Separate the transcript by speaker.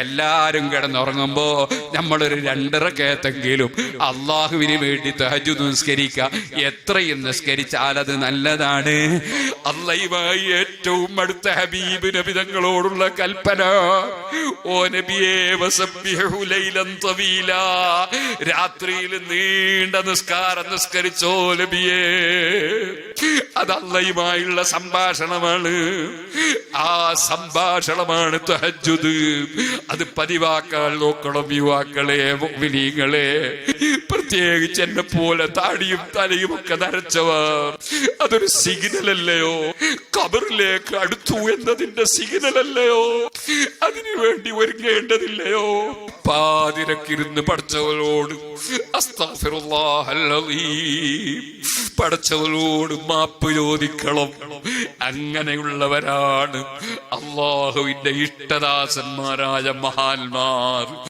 Speaker 1: എല്ലാരും കിടന്നുറങ്ങുമ്പോ നമ്മളൊരു 2 റക്അത്തെങ്കിലും അള്ളാഹുവിന് വേണ്ടി തഹജ്ജുദ് നിസ്കരിക്കുക. എത്രയും നിസ്കരിച്ചാൽ അത് നല്ലതാണ്. അള്ളാഹുമായി ഏറ്റവും അടുത്ത ഹബീബ് നബി തങ്ങളോടുള്ള കൽപ്പന, ഓ നബിയേ വസബ്ബിഹു ലൈലൻ തവീല, രാത്രിയിൽ നീണ്ട നിസ്കാരം നിസ്കരിച്ചോ നബിയേ. അത് അള്ളാഹുമായുള്ള സംഭാഷണമാണ്. ആ സംഭാഷണമാണ് തഹജ്ജുദ്. അത് പതിവാക്കാൻ നോക്കണം യുവാക്കളെ, മുഅ്മിനീങ്ങളെ. പ്രത്യേകിച്ച് എന്നെ പോലെ താടിയും തലയും ഒക്കെ നരച്ചവർ. അതൊരു സിഗ്നലല്ലയോ? ഖബറിലേക്ക് അടുത്തു എന്നതിന്റെ സിഗ്നലല്ലയോ? അതിനുവേണ്ടി ഒരുങ്ങേണ്ടതില്ലയോ? പാതിരക്കിരുന്ന് പടച്ചവനോട് അസ്തഗ്ഫിറുല്ലാഹൽ അലീം, പടച്ചവനോട് മാപ്പ് ചോദിക്കണം. അങ്ങനെയുള്ളവരാണ് അല്ലാഹുവിന്റെ ഇഷ്ടദാസന്മാരായ മഹാന്മാർ.